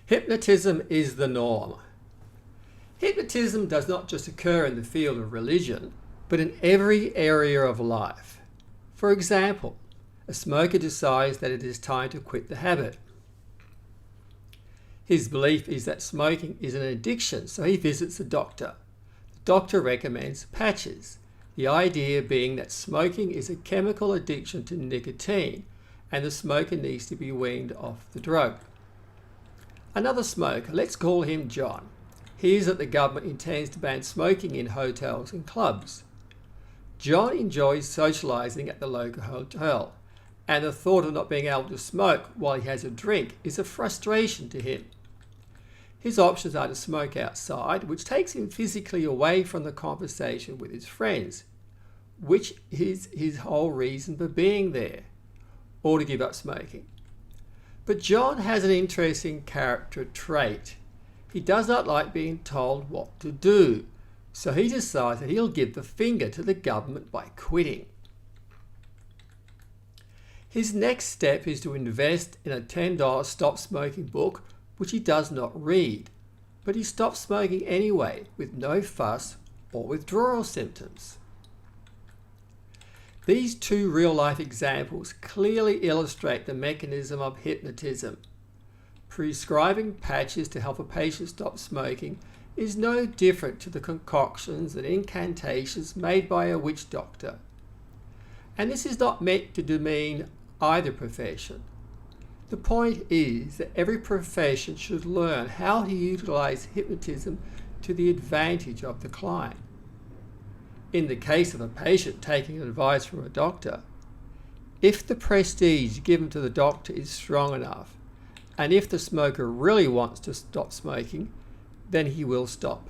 Hypnotism is the norm. Hypnotism does not just occur in the field of religion, but in every area of life. For example, a smoker decides that it is time to quit the habit. His belief is that smoking is an addiction, so he visits the doctor. The doctor recommends patches, the idea being that smoking is a chemical addiction to nicotine and the smoker needs to be weaned off the drug. Another smoker, let's call him John, hears that the government intends to ban smoking in hotels and clubs. John enjoys socialising at the local hotel, and the thought of not being able to smoke while he has a drink is a frustration to him. His options are to smoke outside, which takes him physically away from the conversation with his friends, which is his whole reason for being there, or to give up smoking. But John has an interesting character trait. He does not like being told what to do, so he decides that he'll give the finger to the government by quitting. His next step is to invest in a $10 stop smoking book, which he does not read, but he stops smoking anyway with no fuss or withdrawal symptoms. These two real-life examples clearly illustrate the mechanism of hypnotism. Prescribing patches to help a patient stop smoking is no different to the concoctions and incantations made by a witch doctor. And this is not meant to demean either profession. The point is that every profession should learn how to utilize hypnotism to the advantage of the client. In the case of a patient taking advice from a doctor, if the prestige given to the doctor is strong enough, and if the smoker really wants to stop smoking, then he will stop.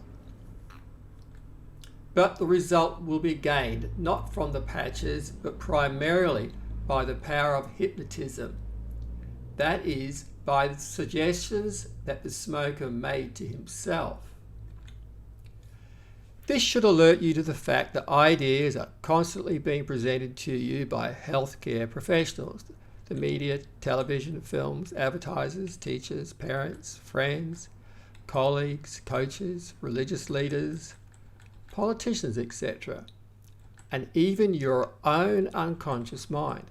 But the result will be gained not from the patches, but primarily by the power of hypnotism. That is, by the suggestions that the smoker made to himself. This should alert you to the fact that ideas are constantly being presented to you by healthcare professionals, the media, television, films, advertisers, teachers, parents, friends, colleagues, coaches, religious leaders, politicians, etc., and even your own unconscious mind.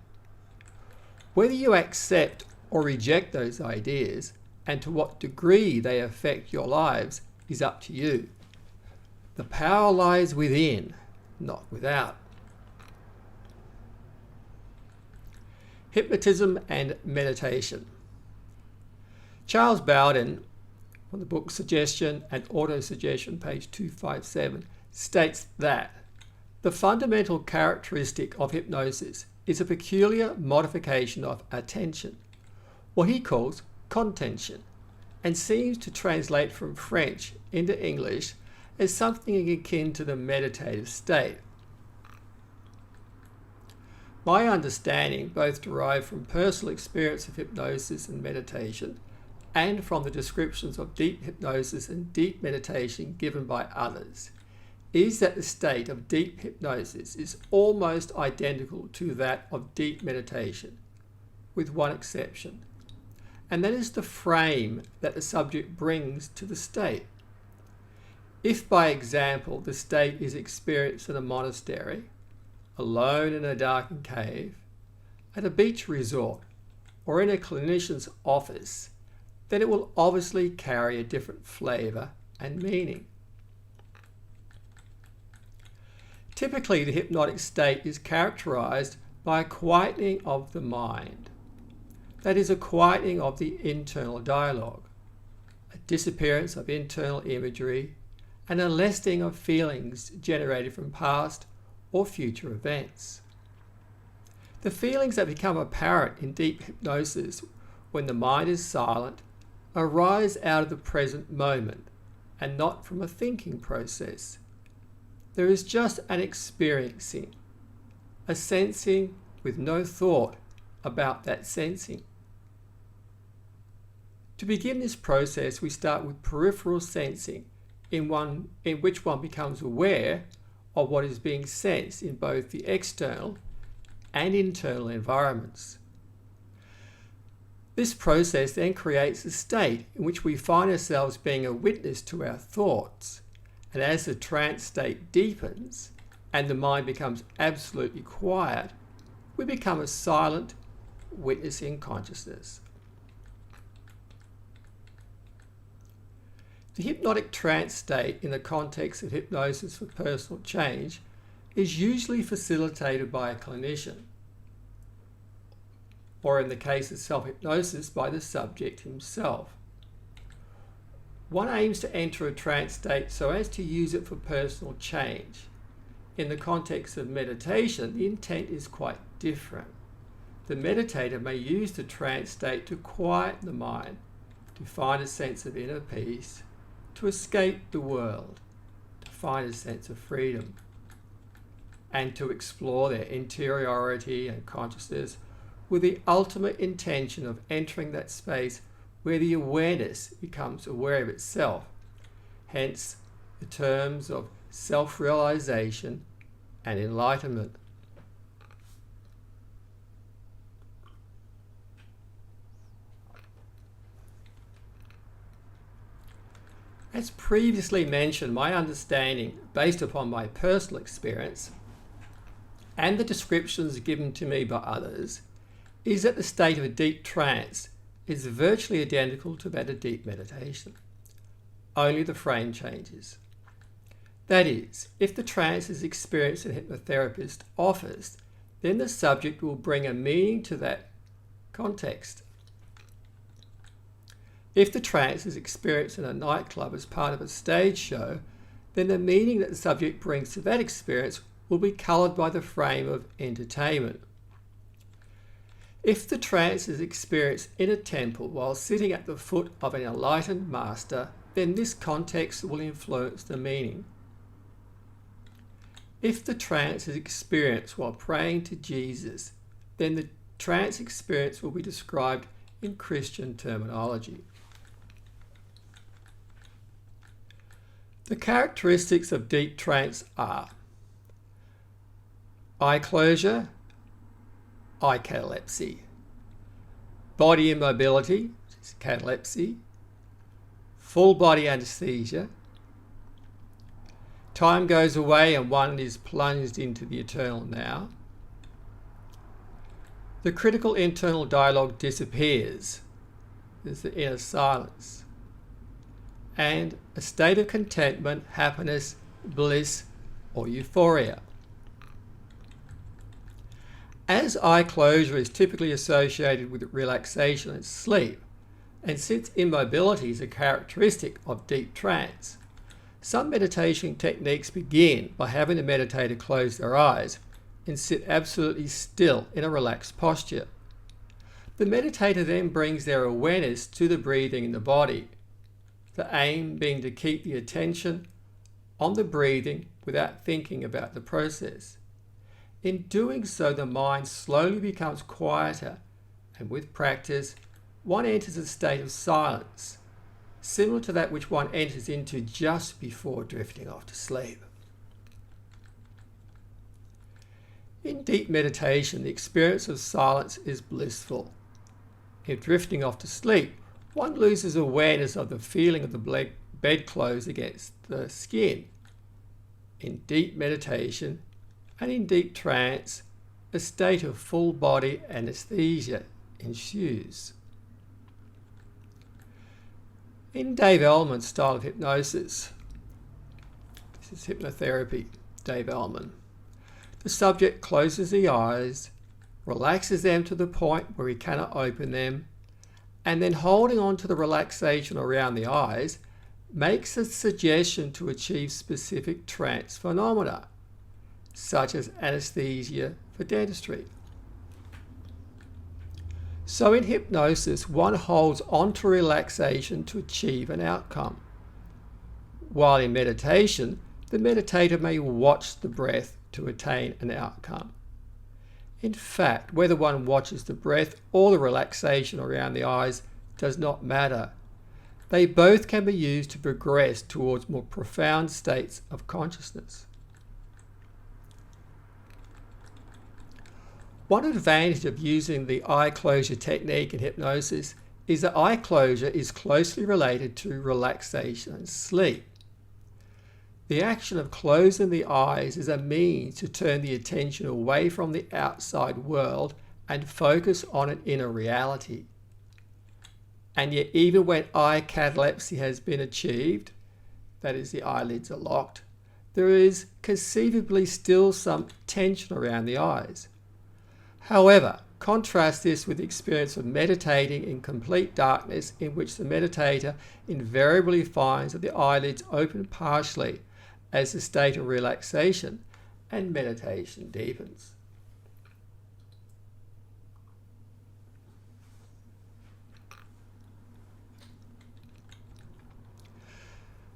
Whether you accept or reject those ideas and to what degree they affect your lives is up to you. The power lies within, not without. Hypnotism and meditation. Charles Bowden, from the book Suggestion and Autosuggestion, page 257, states that the fundamental characteristic of hypnosis is a peculiar modification of attention, what he calls contention, and seems to translate from French into English as something akin to the meditative state. My understanding, both derived from personal experience of hypnosis and meditation, and from the descriptions of deep hypnosis and deep meditation given by others, is that the state of deep hypnosis is almost identical to that of deep meditation, with one exception, and that is the frame that the subject brings to the state. If, by example, the state is experienced in a monastery, alone in a darkened cave, at a beach resort, or in a clinician's office, then it will obviously carry a different flavour and meaning. Typically, the hypnotic state is characterised by a quietening of the mind. That is, a quietening of the internal dialogue, a disappearance of internal imagery, and a lessening of feelings generated from past or future events. The feelings that become apparent in deep hypnosis when the mind is silent arise out of the present moment and not from a thinking process. There is just an experiencing, a sensing with no thought about that sensing. To begin this process, we start with peripheral sensing, in which one becomes aware of what is being sensed in both the external and internal environments. This process then creates a state in which we find ourselves being a witness to our thoughts. And as the trance state deepens and the mind becomes absolutely quiet, we become a silent, witnessing consciousness. The hypnotic trance state in the context of hypnosis for personal change is usually facilitated by a clinician, or in the case of self-hypnosis, by the subject himself. One aims to enter a trance state so as to use it for personal change. In the context of meditation, the intent is quite different. The meditator may use the trance state to quiet the mind, to find a sense of inner peace, to escape the world, to find a sense of freedom, and to explore their interiority and consciousness with the ultimate intention of entering that space where the awareness becomes aware of itself. Hence, the terms of self-realization and enlightenment. As previously mentioned, my understanding, based upon my personal experience and the descriptions given to me by others, is that the state of a deep trance is virtually identical to that of deep meditation. Only the frame changes. That is, if the trance is experienced in a hypnotherapist office, then the subject will bring a meaning to that context. If the trance is experienced in a nightclub as part of a stage show, then the meaning that the subject brings to that experience will be coloured by the frame of entertainment. If the trance is experienced in a temple while sitting at the foot of an enlightened master, then this context will influence the meaning. If the trance is experienced while praying to Jesus, then the trance experience will be described in Christian terminology. The characteristics of deep trance are eye closure, eye catalepsy, body immobility, which is catalepsy, full body anesthesia, time goes away and one is plunged into the eternal now, the critical internal dialogue disappears, there's the inner silence, and a state of contentment, happiness, bliss, or euphoria. As eye closure is typically associated with relaxation and sleep, and since immobility is a characteristic of deep trance, some meditation techniques begin by having the meditator close their eyes and sit absolutely still in a relaxed posture. The meditator then brings their awareness to the breathing in the body, the aim being to keep the attention on the breathing without thinking about the process. In doing so, the mind slowly becomes quieter, and with practice, one enters a state of silence, similar to that which one enters into just before drifting off to sleep. In deep meditation, the experience of silence is blissful. In drifting off to sleep, one loses awareness of the feeling of the bedclothes against the skin. In deep meditation and in deep trance, a state of full body anesthesia ensues. In Dave Ellman's style of hypnosis, this is hypnotherapy, Dave Ellman, the subject closes the eyes, relaxes them to the point where he cannot open them, and then holding on to the relaxation around the eyes, makes a suggestion to achieve specific trance phenomena, such as anesthesia for dentistry. So in hypnosis, one holds on to relaxation to achieve an outcome, while in meditation, the meditator may watch the breath to attain an outcome. In fact, whether one watches the breath or the relaxation around the eyes does not matter. They both can be used to progress towards more profound states of consciousness. One advantage of using the eye closure technique in hypnosis is that eye closure is closely related to relaxation and sleep. The action of closing the eyes is a means to turn the attention away from the outside world and focus on an inner reality. And yet, even when eye catalepsy has been achieved, that is, the eyelids are locked, there is conceivably still some tension around the eyes. However, contrast this with the experience of meditating in complete darkness, in which the meditator invariably finds that the eyelids open partially as the state of relaxation and meditation deepens.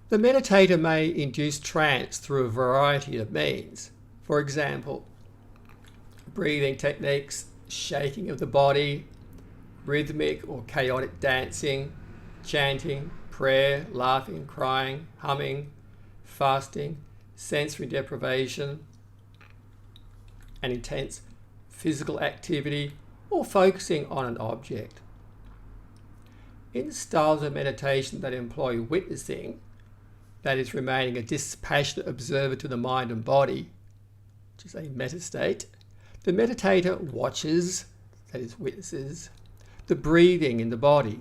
The meditator may induce trance through a variety of means. For example, breathing techniques, shaking of the body, rhythmic or chaotic dancing, chanting, prayer, laughing, crying, humming, fasting, sensory deprivation, and intense physical activity, or focusing on an object. In styles of meditation that employ witnessing, that is, remaining a dispassionate observer to the mind and body, which is a meta state, the meditator watches, that is, witnesses, the breathing in the body.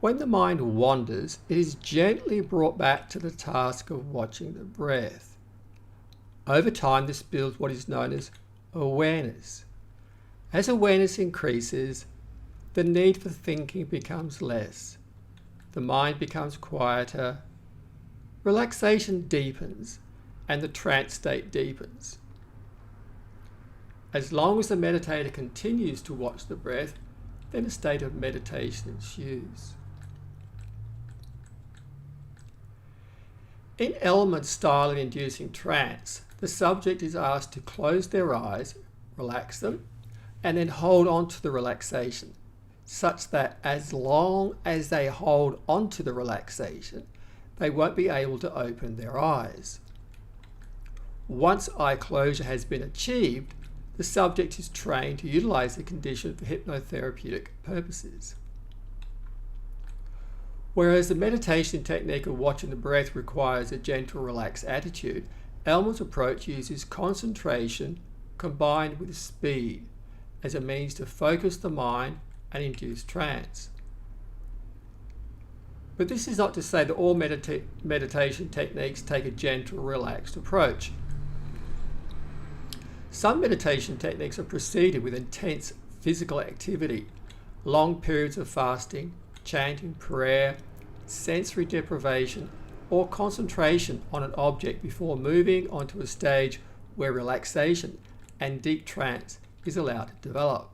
When the mind wanders, it is gently brought back to the task of watching the breath. Over time, this builds what is known as awareness. As awareness increases, the need for thinking becomes less. The mind becomes quieter, relaxation deepens, and the trance state deepens. As long as the meditator continues to watch the breath, then a state of meditation ensues. In element style of inducing trance, the subject is asked to close their eyes, relax them, and then hold on to the relaxation, such that as long as they hold on to the relaxation, they won't be able to open their eyes. Once eye closure has been achieved, the subject is trained to utilize the condition for hypnotherapeutic purposes. Whereas the meditation technique of watching the breath requires a gentle, relaxed attitude, Elman's approach uses concentration combined with speed as a means to focus the mind and induce trance. But this is not to say that all meditation techniques take a gentle, relaxed approach. Some meditation techniques are preceded with intense physical activity, long periods of fasting, chanting, prayer, sensory deprivation, or concentration on an object before moving onto a stage where relaxation and deep trance is allowed to develop.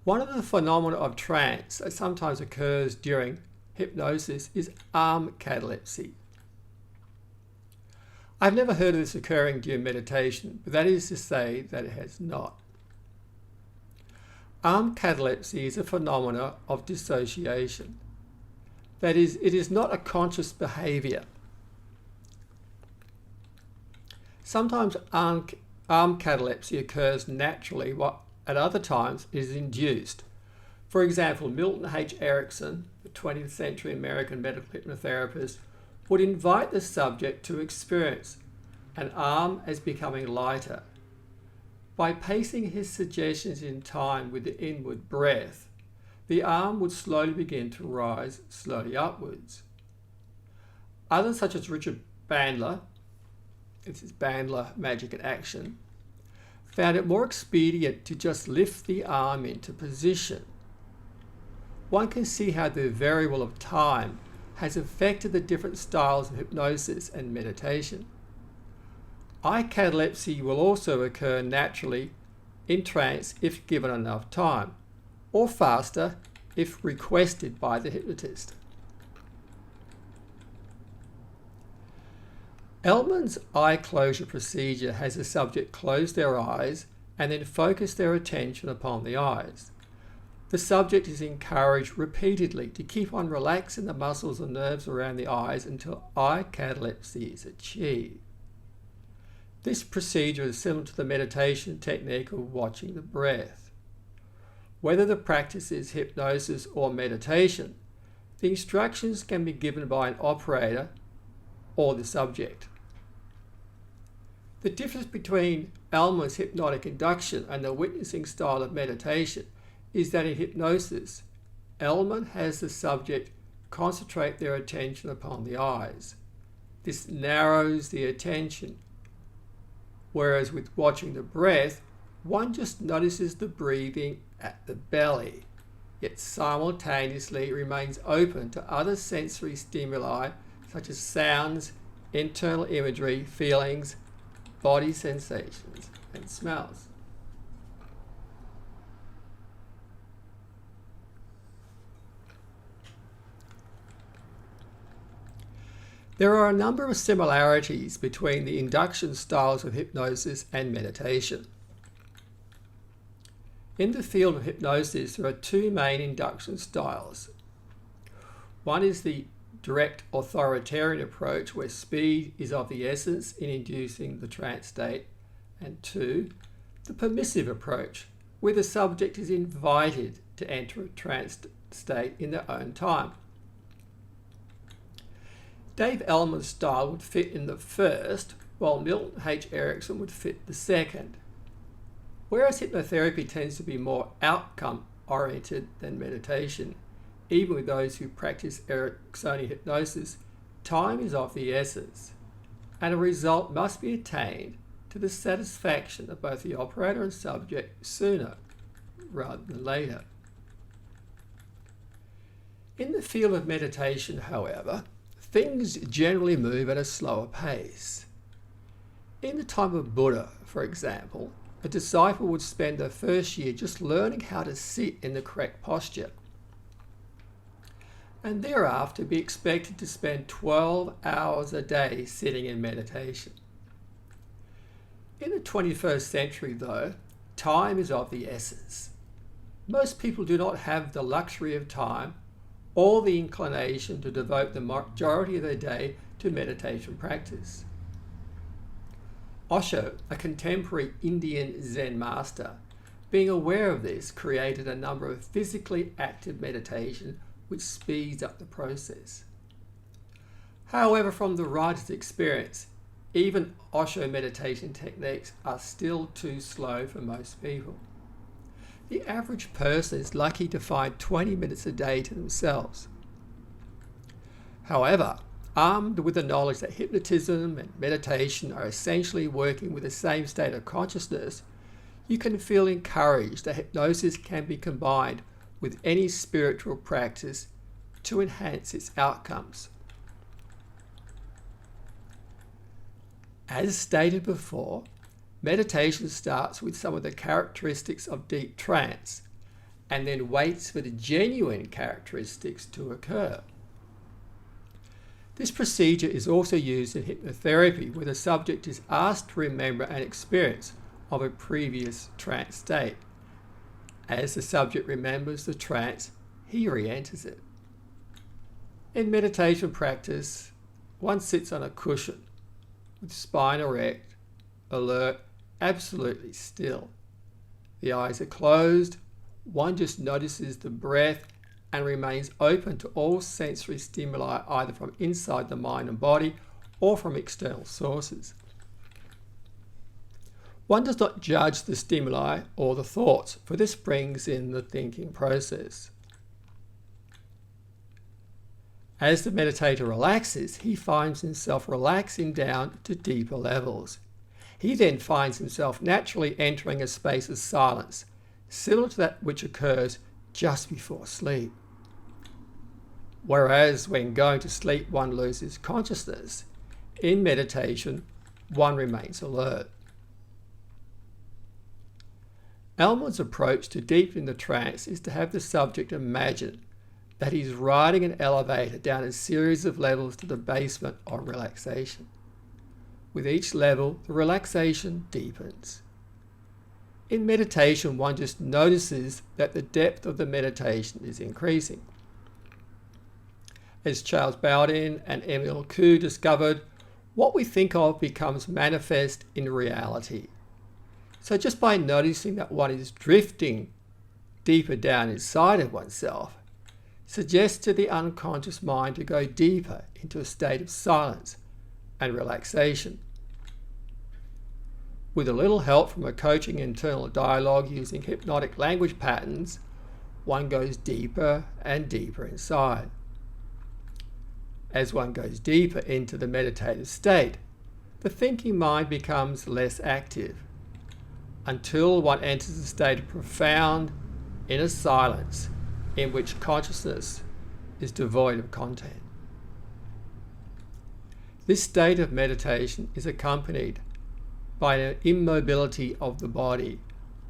One of the phenomena of trance that sometimes occurs during hypnosis is arm catalepsy. I've never heard of this occurring during meditation, but that is to say that it has not. Arm catalepsy is a phenomena of dissociation. That is, it is not a conscious behavior. Sometimes arm catalepsy occurs naturally, while at other times it is induced. For example, Milton H. Erickson, the 20th century American medical hypnotherapist, would invite the subject to experience an arm as becoming lighter. By pacing his suggestions in time with the inward breath, the arm would slowly begin to rise slowly upwards. Others, such as Richard Bandler, this is Bandler Magic in Action, found it more expedient to just lift the arm into position. One can see how the variable of time has affected the different styles of hypnosis and meditation. Eye catalepsy will also occur naturally in trance if given enough time, or faster if requested by the hypnotist. Elman's eye closure procedure has the subject close their eyes and then focus their attention upon the eyes. The subject is encouraged repeatedly to keep on relaxing the muscles and nerves around the eyes until eye catalepsy is achieved. This procedure is similar to the meditation technique of watching the breath. Whether the practice is hypnosis or meditation, the instructions can be given by an operator or the subject. The difference between Elman's hypnotic induction and the witnessing style of meditation is that in hypnosis, Elman has the subject concentrate their attention upon the eyes. This narrows the attention, whereas with watching the breath, one just notices the breathing at the belly, yet simultaneously remains open to other sensory stimuli such as sounds, internal imagery, feelings, body sensations, and smells. There are a number of similarities between the induction styles of hypnosis and meditation. In the field of hypnosis, there are two main induction styles. One is the direct authoritarian approach, where speed is of the essence in inducing the trance state, and two, the permissive approach, where the subject is invited to enter a trance state in their own time. Dave Elman's style would fit in the first, while Milton H. Erickson would fit the second. Whereas hypnotherapy tends to be more outcome-oriented than meditation, even with those who practice Ericksonian hypnosis, time is of the essence, and a result must be attained to the satisfaction of both the operator and subject sooner rather than later. In the field of meditation, however, things generally move at a slower pace. In the time of Buddha, for example, a disciple would spend the first year just learning how to sit in the correct posture, and thereafter be expected to spend 12 hours a day sitting in meditation. In the 21st century, though, time is of the essence. Most people do not have the luxury of time or the inclination to devote the majority of their day to meditation practice. Osho, a contemporary Indian Zen master, being aware of this, created a number of physically active meditation which speeds up the process. However, from the writer's experience, even Osho meditation techniques are still too slow for most people. The average person is lucky to find 20 minutes a day to themselves. However, armed with the knowledge that hypnotism and meditation are essentially working with the same state of consciousness, you can feel encouraged that hypnosis can be combined with any spiritual practice to enhance its outcomes. As stated before, meditation starts with some of the characteristics of deep trance and then waits for the genuine characteristics to occur. This procedure is also used in hypnotherapy, where the subject is asked to remember an experience of a previous trance state. As the subject remembers the trance, he re-enters it. In meditation practice, one sits on a cushion with spine erect, alert, absolutely still. The eyes are closed, one just notices the breath and remains open to all sensory stimuli, either from inside the mind and body or from external sources. One does not judge the stimuli or the thoughts, for this brings in the thinking process. As the meditator relaxes, he finds himself relaxing down to deeper levels. He then finds himself naturally entering a space of silence, similar to that which occurs just before sleep. Whereas when going to sleep one loses consciousness, in meditation one remains alert. Elman's approach to deepening the trance is to have the subject imagine that he's riding an elevator down a series of levels to the basement of relaxation. With each level, the relaxation deepens. In meditation, one just notices that the depth of the meditation is increasing. As Charles Bowden and Emile Coué discovered, what we think of becomes manifest in reality. So just by noticing that one is drifting deeper down inside of oneself, suggests to the unconscious mind to go deeper into a state of silence and relaxation. With a little help from a coaching internal dialogue using hypnotic language patterns, one goes deeper and deeper inside. As one goes deeper into the meditative state, the thinking mind becomes less active until one enters a state of profound inner silence in which consciousness is devoid of content. This state of meditation is accompanied by an immobility of the body,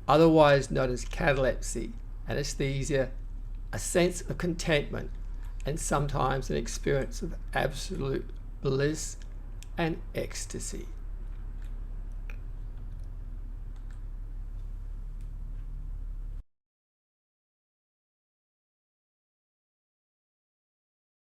otherwise known as catalepsy, anesthesia, a sense of contentment, and sometimes an experience of absolute bliss and ecstasy.